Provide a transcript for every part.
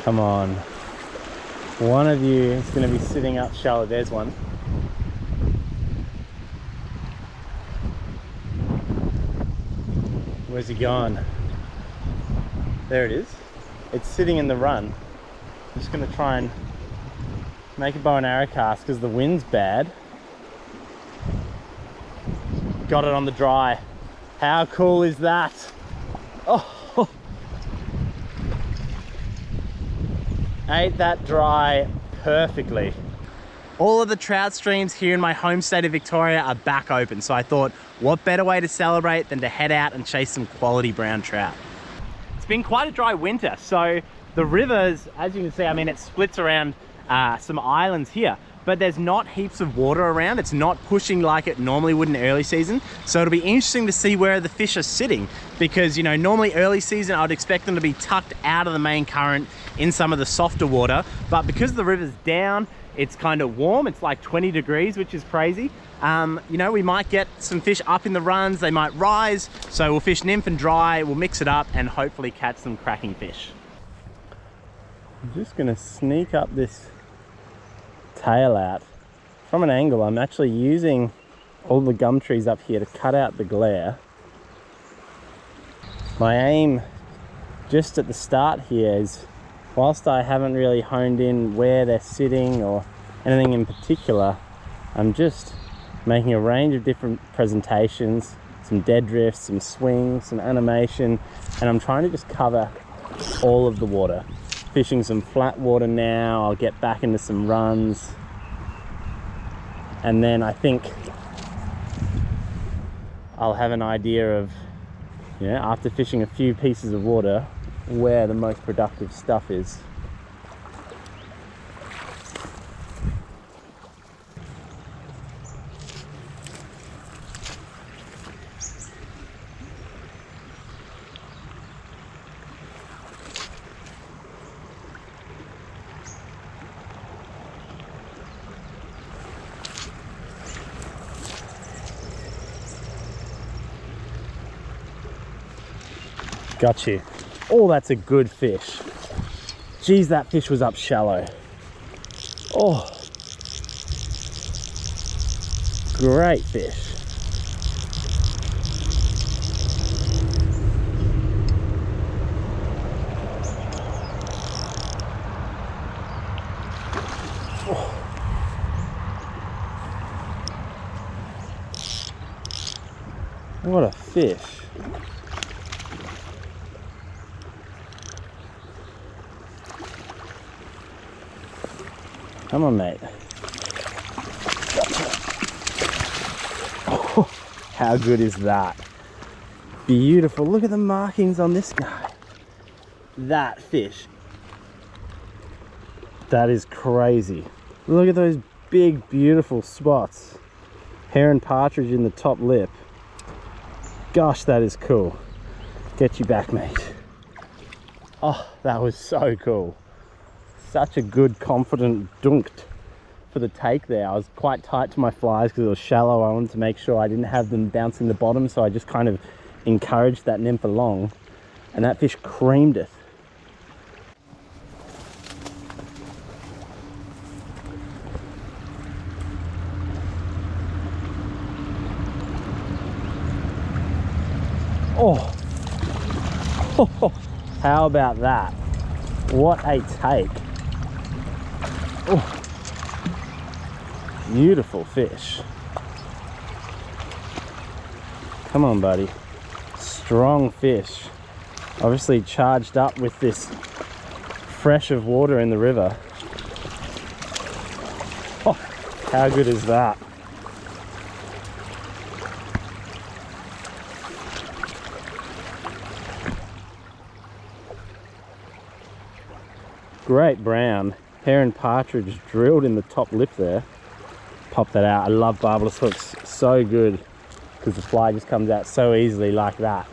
Come on. One of you is going to be sitting up shallow. There's one. Where's he gone? There it is. It's sitting in the run. I'm just going to try and make a bow and arrow cast because the wind's bad. Got it on the dry. How cool is that? Oh, ate that dry perfectly. All of the trout streams here in my home state of Victoria are back open, so I thought, what better way to celebrate than to head out and chase some quality brown trout. It's been quite a dry winter, so the rivers, as you can see, I mean, it splits around some islands here, but there's not heaps of water around. It's not pushing like it normally would in early season. So it'll be interesting to see where the fish are sitting, because, you know, normally early season, I'd expect them to be tucked out of the main current in some of the softer water. But because the river's down, it's kind of warm. It's like 20 degrees, which is crazy. You know, we might get some fish up in the runs. They might rise. So we'll fish nymph and dry. We'll mix it up and hopefully catch some cracking fish. I'm just gonna sneak up this tail out from an angle. I'm actually using all the gum trees up here to cut out the glare. My aim just at the start here is, whilst I haven't really honed in where they're sitting or anything in particular, I'm just making a range of different presentations, some dead drifts, some swings, some animation, and I'm trying to just cover all of the water. Fishing some flat water now, I'll get back into some runs, and then I think I'll have an idea of, you know, after fishing a few pieces of water, where the most productive stuff is. Got you. Oh, that's a good fish. Geez, that fish was up shallow. Oh, great fish. Oh. What a fish. Come on, mate. Oh, how good is that? Beautiful. Look at the markings on this guy. That fish. That is crazy. Look at those big, beautiful spots. Heron partridge in the top lip. Gosh, that is cool. Get you back, mate. Oh, that was so cool. Such a good, confident dunked for the take there. I was quite tight to my flies because it was shallow. I wanted to make sure I didn't have them bouncing the bottom, so I just kind of encouraged that nymph along, and that fish creamed it. Oh, how about that? What a take. Oh, beautiful fish. Come on, buddy. Strong fish. Obviously charged up with this fresh of water in the river. Oh, how good is that? Great brown. Heron partridge drilled in the top lip there. Pop that out. I love barbless hooks. So good, because the fly just comes out so easily like that.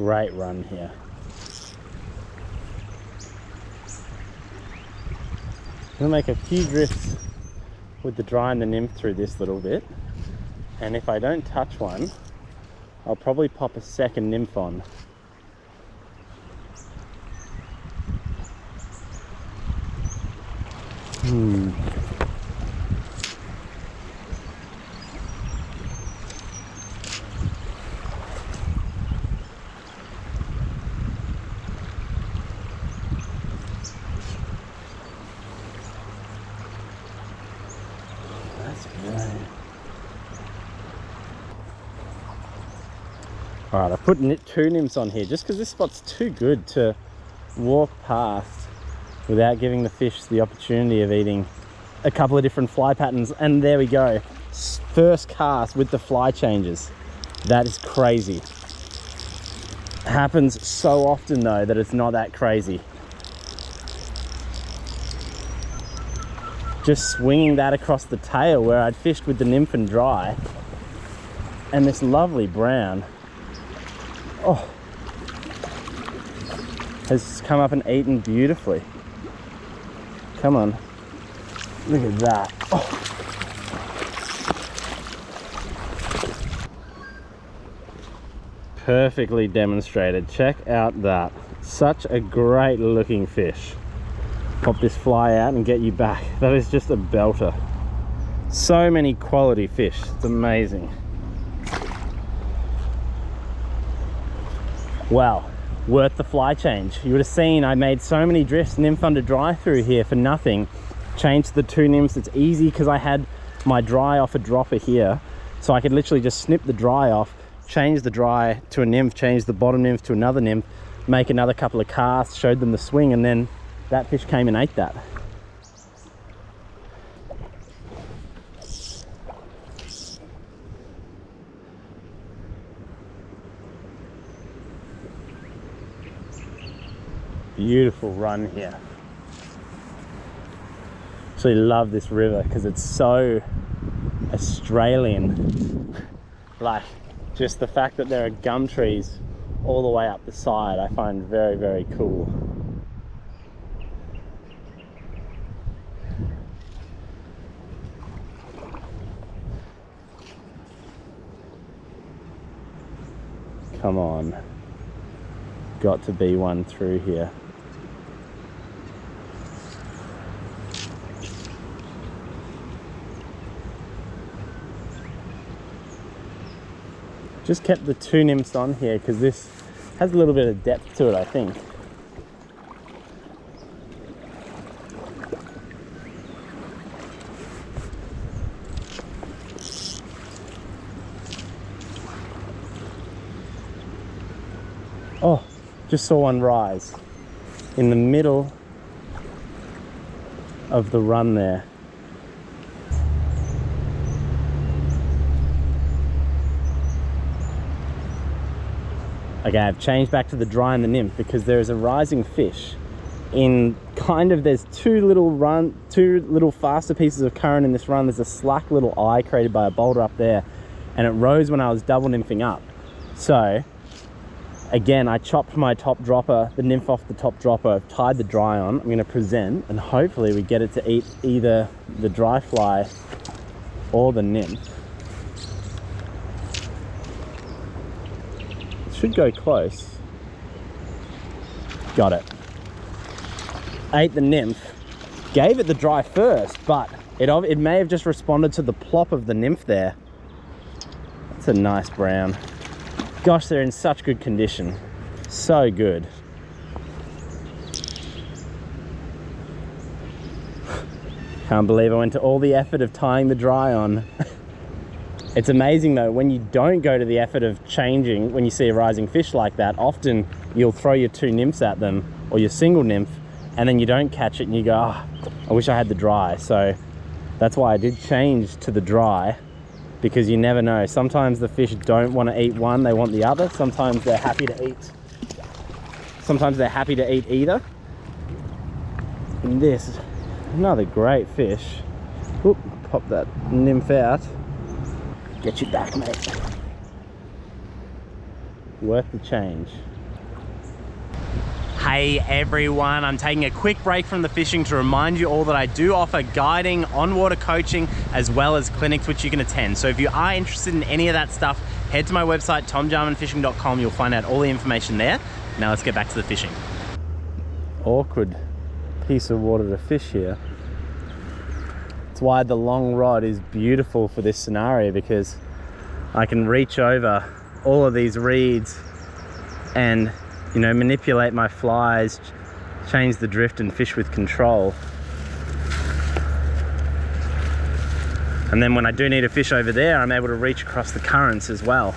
Great run here. I'm gonna make a few drifts with the dry and the nymph through this little bit, and if I don't touch one, I'll probably pop a second nymph on. Alright, I've put two nymphs on here just because this spot's too good to walk past without giving the fish the opportunity of eating a couple of different fly patterns. And there we go, first cast with the fly changes. That is crazy. Happens so often though that it's not that crazy. Just swinging that across the tail where I'd fished with the nymph and dry, and this lovely brown, oh, has come up and eaten beautifully. Come on, look at that. Oh. Perfectly demonstrated. Check out that. Such a great looking fish. Pop this fly out and get you back. That is just a belter. So many quality fish, it's amazing. Wow, worth the fly change. You would have seen I made so many drifts, nymph under dry through here for nothing. Changed the two nymphs. It's easy because I had my dry off a dropper here, so I could literally just snip the dry off, change the dry to a nymph, change the bottom nymph to another nymph, make another couple of casts, showed them the swing, and then that fish came and ate that. Beautiful run here. Actually love this river because it's so Australian. Like, just the fact that there are gum trees all the way up the side I find very, very cool. Come on. Got to be one through here. Just kept the two nymphs on here because this has a little bit of depth to it, I think. Oh, just saw one rise in the middle of the run there. Okay, I've changed back to the dry and the nymph because there is a rising fish in kind of, there's two little faster pieces of current in this run. There's a slack little eye created by a boulder up there, and it rose when I was double nymphing up. So again, I chopped my top dropper, the nymph off the top dropper, I've tied the dry on. I'm gonna present and hopefully we get it to eat either the dry fly or the nymph. Should go close. Got it. Ate the nymph. Gave it the dry first, but it may have just responded to the plop of the nymph there. That's a nice brown. Gosh, they're in such good condition. So good. Can't believe I went to all the effort of tying the dry on. It's amazing though, when you don't go to the effort of changing, when you see a rising fish like that, often you'll throw your two nymphs at them or your single nymph, and then you don't catch it and you go, oh, I wish I had the dry. So that's why I did change to the dry, because you never know. Sometimes the fish don't want to eat one, they want the other. Sometimes they're happy to eat either. And this, another great fish. Oop, pop that nymph out. Get you back, mate. Worth the change. Hey everyone, I'm taking a quick break from the fishing to remind you all that I do offer guiding, on-water coaching, as well as clinics which you can attend. So if you are interested in any of that stuff, head to my website, tomjarmanfishing.com. You'll find out all the information there. Now let's get back to the fishing. Awkward piece of water to fish here. It's why the long rod is beautiful for this scenario, because I can reach over all of these reeds and, you know, manipulate my flies, change the drift and fish with control. And then when I do need a fish over there, I'm able to reach across the currents as well,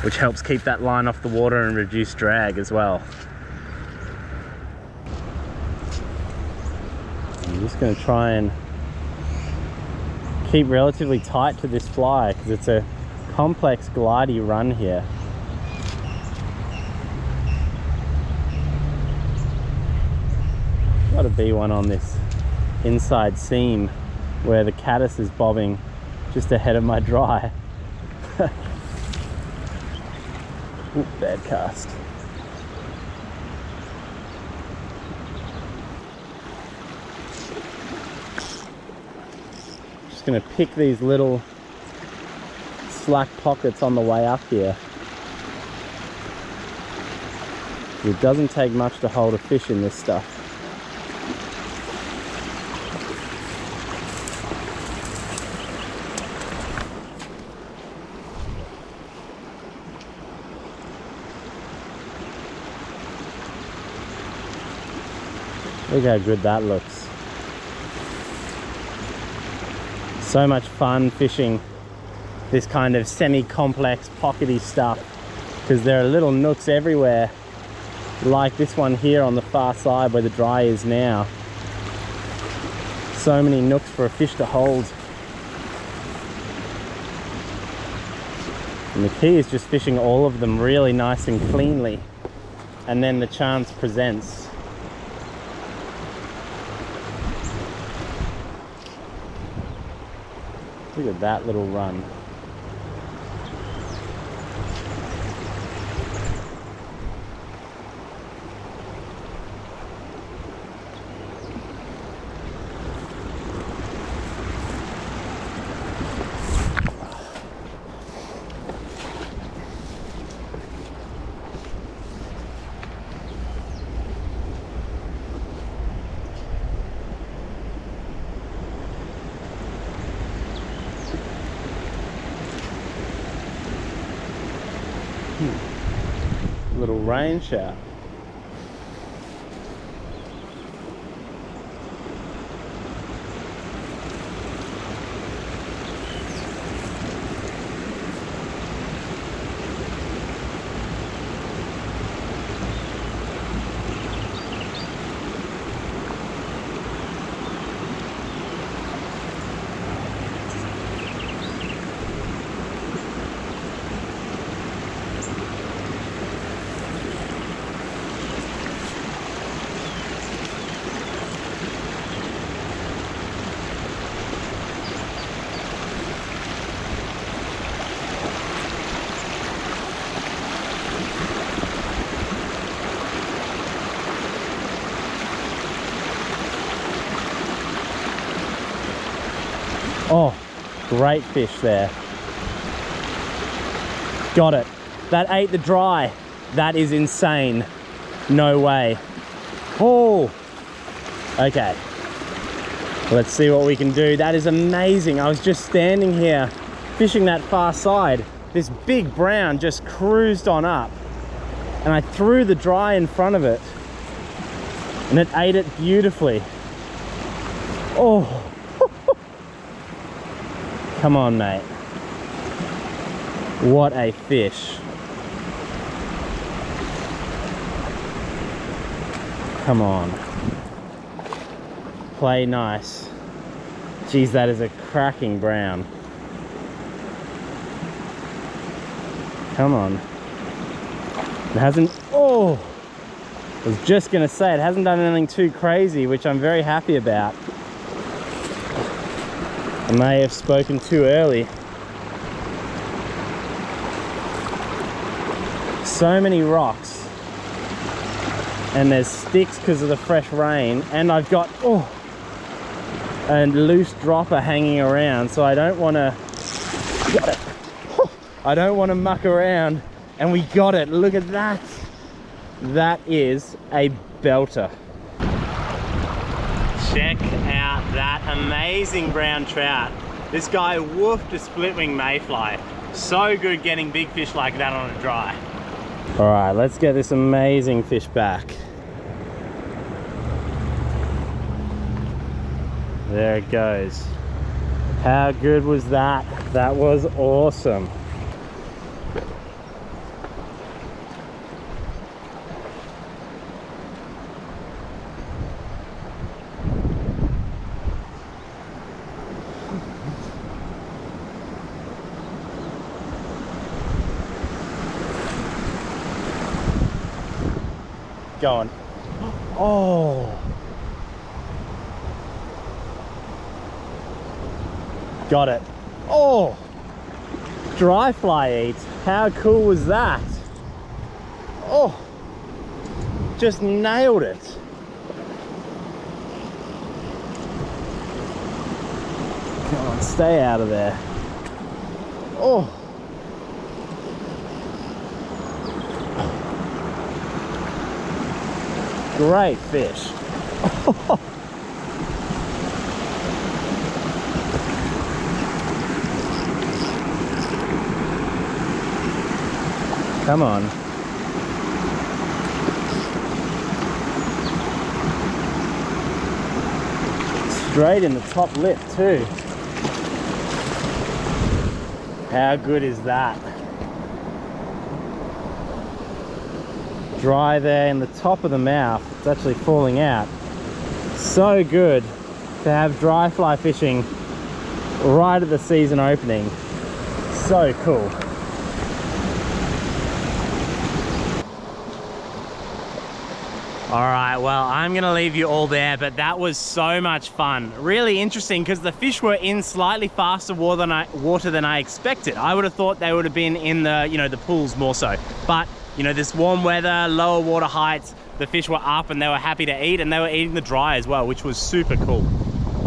which helps keep that line off the water and reduce drag as well. I'm just going to try and keep relatively tight to this fly because it's a complex glidey run here. Got a B1 on this inside seam where the caddis is bobbing just ahead of my dry. Ooh, bad cast. Just gonna pick these little slack pockets on the way up here. It doesn't take much to hold a fish in this stuff. Look how good that looks. So much fun fishing this kind of semi-complex pockety stuff, because there are little nooks everywhere, like this one here on the far side where the dry is now. So many nooks for a fish to hold. And the key is just fishing all of them really nice and cleanly, and then the chance presents. Look at that little run. Little rain shower. Oh, great fish there. Got it. That ate the dry. That is insane. No way. Oh, okay. Let's see what we can do. That is amazing. I was just standing here fishing that far side. This big brown just cruised on up and I threw the dry in front of it and it ate it beautifully. Oh. Come on, mate. What a fish. Come on. Play nice. Geez, that is a cracking brown. Come on. It hasn't, oh! I was just gonna say, it hasn't done anything too crazy, which I'm very happy about. I may have spoken too early. So many rocks. and there's sticks because of the fresh rain, and I've got a loose dropper hanging around, so I don't want to muck around, and we got it. Look at that. That is a belter. Check out that amazing brown trout. This guy woofed a split wing mayfly. So good getting big fish like that on a dry. All right, let's get this amazing fish back. There it goes. How good was that? That was awesome. Going. Oh. Got it. Oh. Dry fly eats. How cool was that? Oh. Just nailed it. Come on, stay out of there. Oh. Great fish. Come on. Straight in the top lip too. How good is that? Dry there in the top of the mouth. It's actually falling out. So good to have dry fly fishing right at the season opening. So cool. All right, well, I'm gonna leave you all there, but that was so much fun. Really interesting because the fish were in slightly faster water than I expected. I would have thought they would have been in the, the pools more so. But this warm weather, lower water heights, the fish were up and they were happy to eat, and they were eating the dry as well, which was super cool.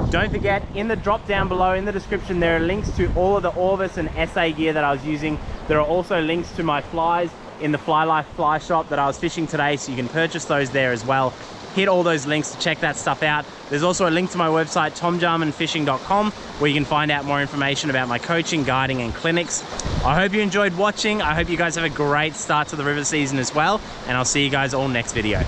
Don't forget, in the drop down below in the description, there are links to all of the Orvis and SA gear that I was using. There are also links to my flies in the Fly Life fly shop that I was fishing today, so you can purchase those there as well. Hit all those links to check that stuff out. There's also a link to my website, tomjarmanfishing.com, where you can find out more information about my coaching, guiding, and clinics. I hope you enjoyed watching. I hope you guys have a great start to the river season as well, and I'll see you guys all next video.